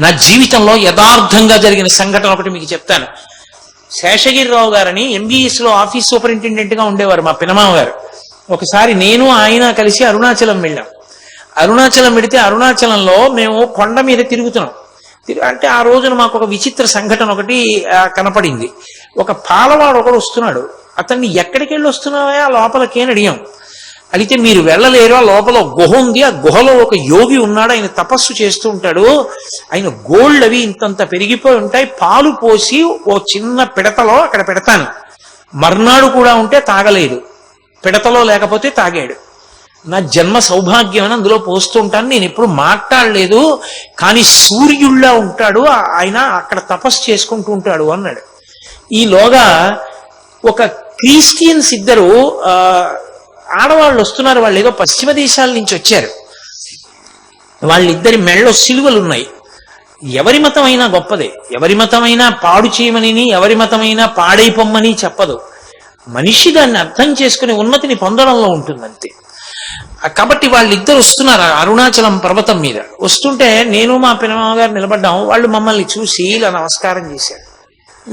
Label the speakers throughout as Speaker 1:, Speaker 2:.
Speaker 1: నా జీవితంలో యథార్థంగా జరిగిన సంఘటన ఒకటి మీకు చెప్తాను. శేషగిరిరావు గారని ఎంబీఎస్ లో ఆఫీస్ సూపరింటెండెంట్ గా ఉండేవారు మా పినమామ గారు. ఒకసారి నేను ఆయన కలిసి అరుణాచలం వెళ్ళాం. అరుణాచలం వెడితే అరుణాచలంలో మేము కొండ మీద తిరుగుతున్నాం. అంటే ఆ రోజున మాకు ఒక విచిత్ర సంఘటన ఒకటి కనపడింది. ఒక పాలవాడు ఒకడు వస్తున్నాడు. అతన్ని ఎక్కడికి వెళ్ళి వస్తున్నావా లోపలికేని అడిగాం. అడిగితే మీరు వెళ్ళలేరు, ఆ లోపల గుహ ఉంది, ఆ గుహలో ఒక యోగి ఉన్నాడు, ఆయన తపస్సు చేస్తూ ఉంటాడు, ఆయన గోల్డ్ అవి ఇంతంత పెరిగిపోయి ఉంటాయి, పాలు పోసి ఓ చిన్న పిడతలో అక్కడ పెడతాను, మర్నాడు కూడా ఉంటే తాగలేదు, పిడతలో లేకపోతే తాగాడు, నా జన్మ సౌభాగ్యం అని అందులో పోస్తూ ఉంటాను, నేను ఎప్పుడు మాట్లాడలేదు, కానీ సూర్యుళ్ళ ఉంటాడు ఆయన, అక్కడ తపస్సు చేసుకుంటూ ఉంటాడు అన్నాడు. ఈలోగా ఒక క్రిస్టియన్స్ ఇద్దరు ఆడవాళ్ళు వస్తున్నారు. వాళ్ళు ఏదో పశ్చిమ దేశాల నుంచి వచ్చారు. వాళ్ళిద్దరి మెళ్ళో సిలువలు ఉన్నాయి. ఎవరి మతం అయినా గొప్పదే, ఎవరి మతమైనా పాడు చేయమని, ఎవరి మతమైనా పాడైపోమ్మని చెప్పదు. మనిషి దాన్ని అర్థం చేసుకుని ఉన్నతిని పొందడంలో ఉంటుందంతే. కాబట్టి వాళ్ళిద్దరు వస్తున్నారు అరుణాచలం పర్వతం మీద. వస్తుంటే నేను మా పినమామ గారు నిలబడ్డాం. వాళ్ళు మమ్మల్ని చూసి ఇలా నమస్కారం చేశారు,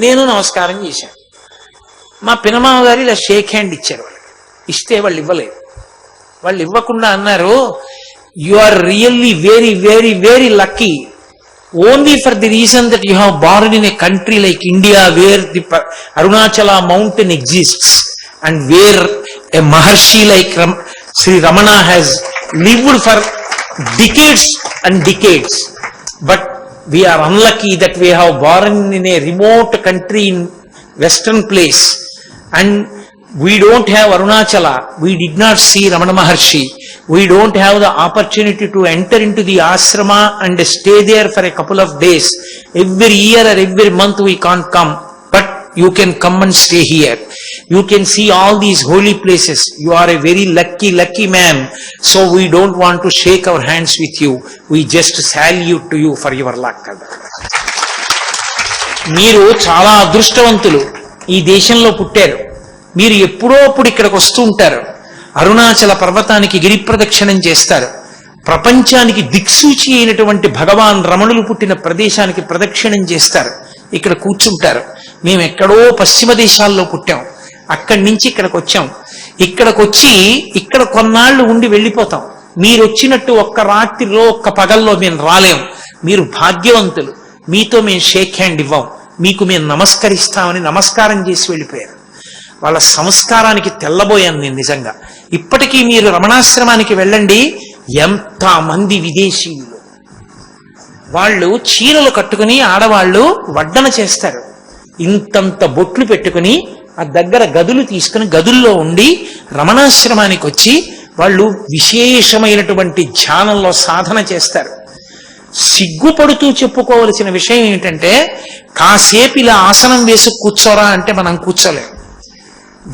Speaker 1: నేను నమస్కారం చేశాను. మా పినమామ గారు ఇలా షేక్ హ్యాండ్ ఇచ్చారు. వాళ్ళకి ఇస్తే వాళ్ళు ఇవ్వలేదు. వాళ్ళు ఇవ్వకుండా అన్నారు, you are really very very very lucky only for the reason that you have born in a country like India where the Arunachala mountain exists and where a Maharshi like Sri Ramana has lived for decades and decades, but we are unlucky that we have born in a remote country in western place and we don't have Arunachala, we did not see Ramana Maharshi, we don't have the opportunity to enter into the ashrama and stay there for a couple of days. Every year or every month we can't come, but you can come and stay here. You can see all these holy places. You are a very lucky man. So we don't want to shake our hands with you. We just salute to you for your luck. మీరు చాలా అదృష్టవంతులు, ఈ దేశంలో పుట్టారు. మీరు ఎప్పుడో అప్పుడు ఇక్కడికి వస్తూ ఉంటారు. అరుణాచల పర్వతానికి గిరి ప్రదక్షిణం చేస్తారు. ప్రపంచానికి దిక్సూచి అయినటువంటి భగవాన్ రమణులు పుట్టిన ప్రదేశానికి ప్రదక్షిణం చేస్తారు. ఇక్కడ కూర్చుంటారు. మేము ఎక్కడో పశ్చిమ దేశాల్లో పుట్టాం, అక్కడి నుంచి ఇక్కడికి వచ్చాం. ఇక్కడికి వచ్చి ఇక్కడ కొన్నాళ్ళు ఉండి వెళ్ళిపోతాం. మీరు వచ్చినట్టు ఒక్క రాత్రిలో ఒక్క పగల్లో మేము రాలేం. మీరు భాగ్యవంతులు, మీతో మేము షేక్ హ్యాండ్ ఇవ్వం, మీకు మేము నమస్కరిస్తామని నమస్కారం చేసి వెళ్ళిపోయారు. వాళ్ళ సంస్కారానికి తెల్లబోయాను నేను నిజంగా. ఇప్పటికీ మీరు రమణాశ్రమానికి వెళ్ళండి, ఎంతమంది విదేశీయులు వాళ్ళు చీరలు కట్టుకుని ఆడవాళ్ళు వడ్డన చేస్తారు, ఇంతంత బొట్లు పెట్టుకుని ఆ దగ్గర గదులు తీసుకుని గదుల్లో ఉండి రమణాశ్రమానికి వచ్చి వాళ్ళు విశేషమైనటువంటి ధ్యానంలో సాధన చేస్తారు. సిగ్గుపడుతూ చెప్పుకోవలసిన విషయం ఏమిటంటే, కాసేపు ఇలా ఆసనం వేసి కూర్చోరా అంటే మనం కూర్చోలేం,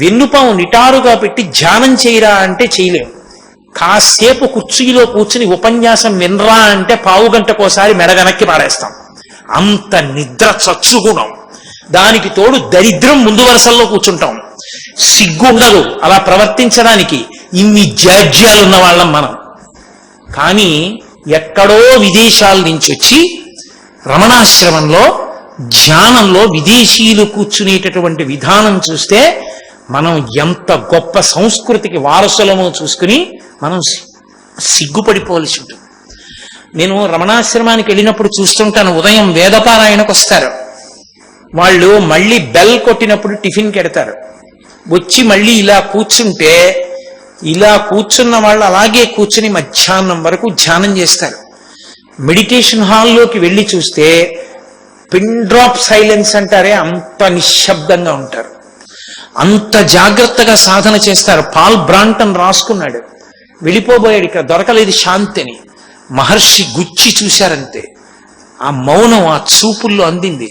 Speaker 1: వెన్నుపాము నిటారుగా పెట్టి ధ్యానం చేయరా అంటే చేయలేం, కాసేపు కుర్చీలో కూర్చుని ఉపన్యాసం వినరా అంటే పావు గంటకోసారి మెడ వెనక్కి పాడేస్తాం. అంత నిద్ర చచ్చుగుణం, దానికి తోడు దరిద్రం ముందు వరుసల్లో కూర్చుంటాం. సిగ్గుండదు అలా ప్రవర్తించడానికి. ఇన్ని జాడ్యాలు ఉన్న వాళ్ళం మనం. కానీ ఎక్కడో విదేశాల నుంచి వచ్చి రమణాశ్రమంలో ధ్యానంలో విదేశీయులు కూర్చునేటటువంటి విధానం చూస్తే మనం ఎంత గొప్ప సంస్కృతికి వారసులమో చూసుకుని మనం సిగ్గుపడిపోవలసి ఉంటుంది. నేను రమణాశ్రమానికి వెళ్ళినప్పుడు చూస్తుంటాను, ఉదయం వేదపారాయణకు వస్తారు వాళ్ళు, మళ్ళీ బెల్ కొట్టినప్పుడు టిఫిన్కి ఎడతారు, వచ్చి మళ్ళీ ఇలా కూర్చుంటే ఇలా కూర్చున్న వాళ్ళు అలాగే కూర్చుని మధ్యాహ్నం వరకు ధ్యానం చేస్తారు. మెడిటేషన్ హాల్లోకి వెళ్ళి చూస్తే పిన్ డ్రాప్ సైలెన్స్ అంటారే, అంత నిశ్శబ్దంగా ఉంటారు, అంత జాగ్రత్తగా సాధన చేస్తారు. పాల్ బ్రాంటన్ రాసుకున్నాడు, వెళ్ళిపోబోయాడు, ఇక్కడ దొరకలేదు శాంతిని, మహర్షి గుచ్చి చూశారంతే, ఆ మౌనం ఆ చూపుల్లో అందింది.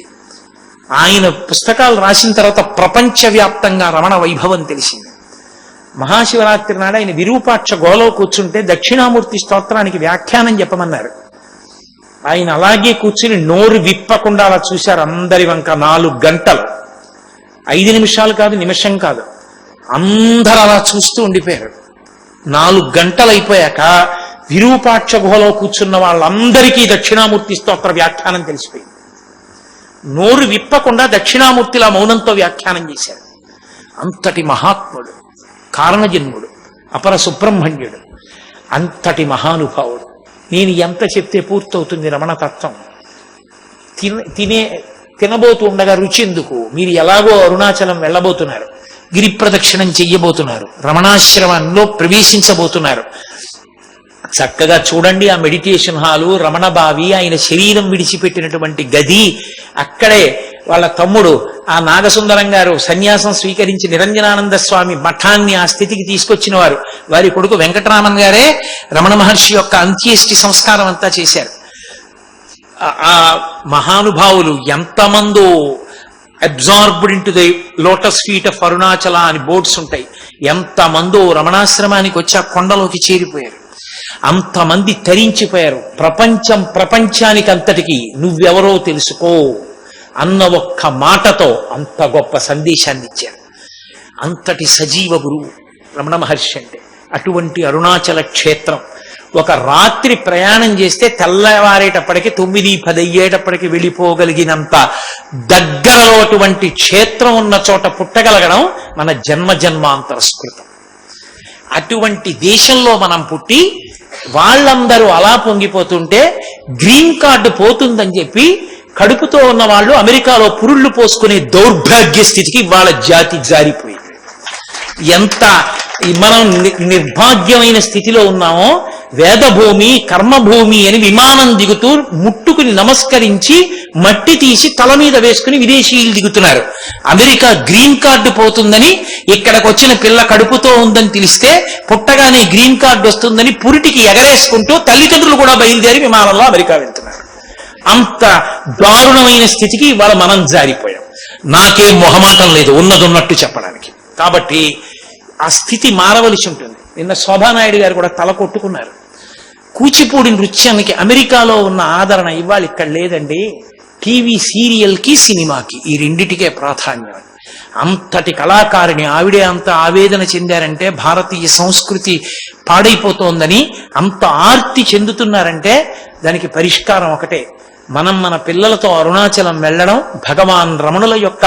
Speaker 1: ఆయన పుస్తకాలు రాసిన తర్వాత ప్రపంచవ్యాప్తంగా రమణ వైభవం తెలిసింది. మహాశివరాత్రి నాడు ఆయన విరూపాక్ష గోలో కూర్చుంటే దక్షిణామూర్తి స్తోత్రానికి వ్యాఖ్యానం చెప్పమన్నారు. ఆయన అలాగే కూర్చుని నోరు విప్పకుండా అలా చూశారు అందరి వంక. 4 గంటలు, 5 నిమిషాలు కాదు, నిమిషం కాదు, అందరూ అలా చూస్తూ ఉండిపోయారు. 4 గంటలు అయిపోయాక విరూపాక్ష గుహలో కూర్చున్న వాళ్ళందరికీ దక్షిణామూర్తి స్తోత్ర వ్యాఖ్యానం తెలిసిపోయింది. నోరు విప్పకుండా దక్షిణామూర్తిలా మౌనంతో వ్యాఖ్యానం చేశారు. అంతటి మహాత్ముడు, కారణజన్ముడు, అపర సుబ్రహ్మణ్యుడు, అంతటి మహానుభావుడు. నేను ఎంత చెప్తే పూర్తవుతుంది రమణతత్వం? తినబోతూ ఉండగా రుచి ఎందుకు? మీరు ఎలాగో అరుణాచలం వెళ్ళబోతున్నారు, గిరి ప్రదక్షిణం చెయ్యబోతున్నారు, రమణాశ్రమంలో ప్రవేశించబోతున్నారు. చక్కగా చూడండి ఆ మెడిటేషన్ హాలు, రమణ బావి, ఆయన శరీరం విడిచిపెట్టినటువంటి గది. అక్కడే వాళ్ళ తమ్ముడు ఆ నాగసుందరం గారు సన్యాసం స్వీకరించి నిరంజనానంద స్వామి మఠాన్ని ఆ స్థితికి తీసుకొచ్చిన వారు. వారి కొడుకు వెంకటరామన్ గారే రమణ మహర్షి యొక్క అంత్యేష్టి సంస్కారం అంతా చేశారు. ఆ మహానుభావులు ఎంతమందో absorbed into the lotus feet of Arunachala అని బోర్డ్స్ ఉంటాయి. ఎంతమందో రమణాశ్రమానికి వచ్చి ఆ కొండలోకి చేరిపోయారు. అంతమంది తరించిపోయారు. ప్రపంచానికి అంతటికి నువ్వెవరో తెలుసుకో అన్న ఒక్క మాటతో అంత గొప్ప సందేశాన్ని ఇచ్చారు. అంతటి సజీవ గురువు రమణ మహర్షి అంటే. అటువంటి అరుణాచల క్షేత్రం ఒక రాత్రి ప్రయాణం చేస్తే తెల్లవారేటప్పటికి 9-10 అయ్యేటప్పటికి వెళ్ళిపోగలిగినంత దగ్గరలో అటువంటి క్షేత్రం ఉన్న చోట పుట్టగలగడం మన జన్మాంతర స్కృతం. అటువంటి దేశంలో మనం పుట్టి వాళ్ళందరూ అలా పొంగిపోతుంటే గ్రీన్ కార్డు పోతుందని చెప్పి కడుపుతో ఉన్న వాళ్ళు అమెరికాలో పురుళ్ళు పోసుకునే దౌర్భాగ్య స్థితికి వాళ్ళ జాతి జారిపోయింది. ఎంత మనం నిర్భాగ్యమైన స్థితిలో ఉన్నామో, వేదభూమి కర్మభూమి అని విమానం దిగుతూ ముట్టుకుని నమస్కరించి మట్టి తీసి తల మీద వేసుకుని విదేశీయులు దిగుతున్నారు. అమెరికా గ్రీన్ కార్డు పోతుందని, ఇక్కడికి వచ్చిన పిల్ల కడుపుతో ఉందని తెలిస్తే పుట్టగానే గ్రీన్ కార్డు వస్తుందని పురిటికి ఎగరేసుకుంటూ తల్లిదండ్రులు కూడా బయలుదేరి విమానంలో అమెరికా వెళ్తున్నారు. అంత దారుణమైన స్థితికి ఇవాళ మనం జారిపోయాం. నాకేం మొహమాటం లేదు ఉన్నదన్నట్టు చెప్పడానికి. కాబట్టి ఆ స్థితి మారవలసి ఉంటుంది. నిన్న శోభానాయుడు గారు కూడా తల కొట్టుకున్నారు. కూచిపూడి నృత్యానికి అమెరికాలో ఉన్న ఆదరణ ఇవాళ ఇక్కడ లేదండి. టీవీ సీరియల్కి సినిమాకి ఈ రెండిటికే ప్రాధాన్యం. అంతటి కళాకారిణి ఆవిడే అంత ఆవేదన చెందారంటే భారతీయ సంస్కృతి పాడైపోతోందని అంత ఆర్తి చెందుతున్నారంటే దానికి పరిష్కారం ఒకటే. మన పిల్లలతో అరుణాచలం వెళ్ళడం, భగవాన్ రమణుల యొక్క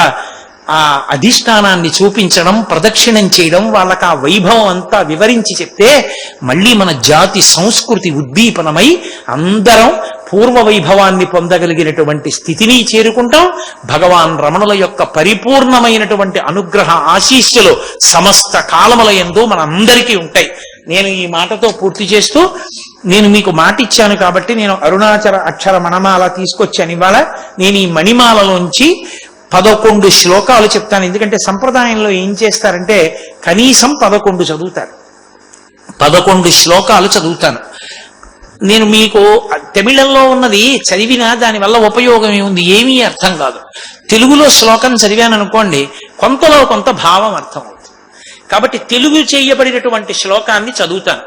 Speaker 1: ఆ అధిష్టానాన్ని చూపించడం, ప్రదక్షిణం చేయడం, వాళ్ళకి ఆ వైభవం అంతా వివరించి చెప్తే మళ్ళీ మన జాతి సంస్కృతి ఉద్దీపనమై అందరం పూర్వ వైభవాన్ని పొందగలిగినటువంటి స్థితిని చేరుకుంటాం. భగవాన్ రమణుల యొక్క పరిపూర్ణమైనటువంటి అనుగ్రహ ఆశీస్సులు సమస్త కాలముల యందు మనందరికీ ఉంటాయి. నేను ఈ మాటతో పూర్తి చేస్తూ, నేను మీకు మాట ఇచ్చాను కాబట్టి నేను అరుణాచల అక్షర మణమాల తీసుకొచ్చాను. ఇవాళ నేను ఈ మణిమాలలోంచి 11 శ్లోకాలు చెప్తాను. ఎందుకంటే సంప్రదాయంలో ఏం చేస్తారంటే కనీసం 11 చదువుతారు. 11 శ్లోకాలు చదువుతాను. నేను మీకు తమిళంలో ఉన్నది చదివినా దానివల్ల ఉపయోగం ఏముంది? ఏమీ అర్థం కాదు. తెలుగులో శ్లోకం చదివాను అనుకోండి, కొంతలో కొంత భావం అర్థం అవుతుంది. కాబట్టి తెలుగు చేయబడినటువంటి శ్లోకాన్ని చదువుతాను.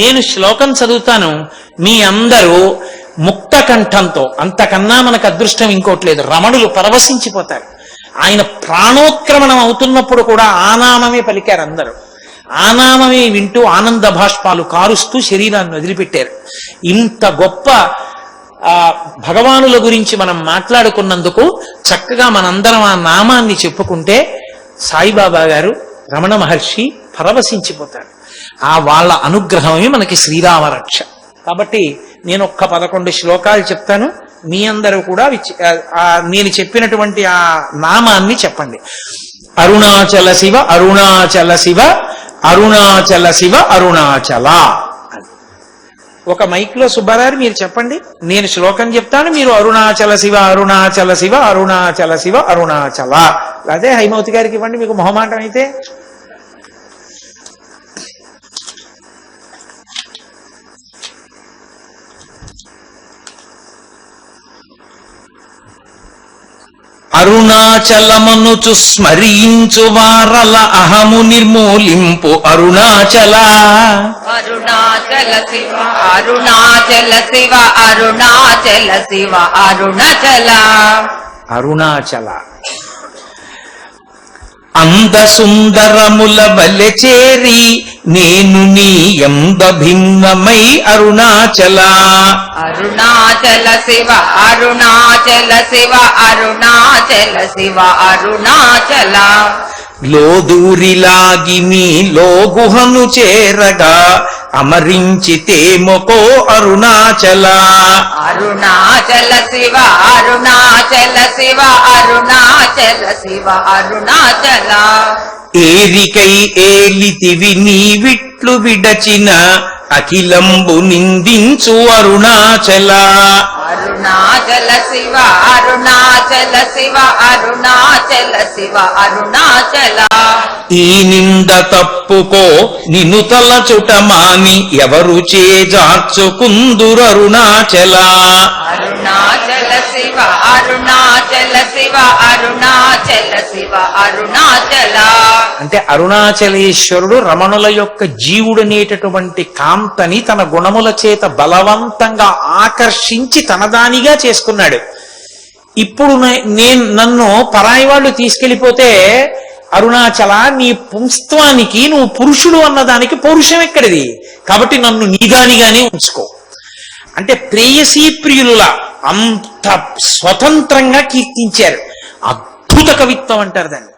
Speaker 1: నేను శ్లోకం చదువుతాను, మీ అందరూ ముక్త కంఠంతో, అంతకన్నా మనకు అదృష్టం ఇంకోట్లేదు, రమణులు పరవశించిపోతారు. ఆయన ప్రాణోత్క్రమణం అవుతున్నప్పుడు కూడా ఆనామమే పలికారు అందరూ. ఆనామమే వింటూ ఆనంద భాష్పాలు కారుస్తూ శరీరాన్ని వదిలిపెట్టారు. ఇంత గొప్ప భగవానుల గురించి మనం మాట్లాడుకున్నందుకు చక్కగా మనందరం ఆ నామాన్ని చెప్పుకుంటే సాయిబాబా గారు, రమణ మహర్షి పరవశించిపోతారు. ఆ వాళ్ళ అనుగ్రహమే మనకి శ్రీరామ రక్ష. కాబట్టి నేను ఒక్క 11 శ్లోకాలు చెప్తాను. మీ అందరూ కూడా నేను చెప్పినటువంటి ఆ నామాన్ని చెప్పండి. అరుణాచల శివ అరుణాచల శివ అరుణాచల శివ అరుణాచల. ఒక మైక్ లో సుబ్బారావు మీరు చెప్పండి, నేను శ్లోకం చెప్తాను, మీరు అరుణాచల శివ అరుణాచల శివ అరుణాచల శివ అరుణాచల. అదే హైమవతి గారికి ఇవ్వండి, మీకు మొహమాటం అయితే. అరుణాచలమనుచు స్మరించు వారల అహము నిర్మూలింపు అరుణాచల.
Speaker 2: అరుణాచల శివ అరుణాచల శివ అరుణాచల శివ అరుణాచల.
Speaker 1: అరుణాచల అంద సుందరముల వలె చేరి నేను నీ ఎంద భిన్నమై అరుణాచల.
Speaker 2: అరుణాచల శివ అరుణాచల శివ అరుణాచల శివ అరుణాచల.
Speaker 1: లోదూరిలాగి మీలో గుహను చేరగా అమరించితేమొకో అరుణాచల.
Speaker 2: అరుణాచల శివ అరుణాచల శివ అరుణాచల శివ అరుణాచల.
Speaker 1: ఏరికై ఏలితివి నీవిట్లు విడచిన అఖిలంబు నిందించు అరుణాచల.
Speaker 2: అరుణాచల శివ అరుణాచల శివ అరుణాచల శివ అరుణాచల.
Speaker 1: ఈ నింద తప్పుకో నిన్ను తలచుట మాని ఎవరు చేజార్చుకుందురు అరుణాచల.
Speaker 2: అరుణాచల శివ అరుణాచల శివ అరుణాచల శివ అరుణాచల.
Speaker 1: అంటే అరుణాచలేశ్వరుడు రమణుల యొక్క జీవుడనేటటువంటి కాంతని తన గుణముల చేత బలవంతంగా ఆకర్షించి తనదానిగా చేసుకున్నాడు. ఇప్పుడు నన్ను పరాయి వాళ్ళు తీసుకెళ్లిపోతే అరుణాచల నీ పుంస్త్వానికి నువ్వు పురుషుడు అన్నదానికి పౌరుషం ఎక్కడిది, కాబట్టి నన్ను నీదానిగానే ఉంచుకో అంటే ప్రేయసీ ప్రియులులా అంత స్వతంత్రంగా కీర్తించారు. అద్భుత కవిత్వం అంటారు దాన్ని.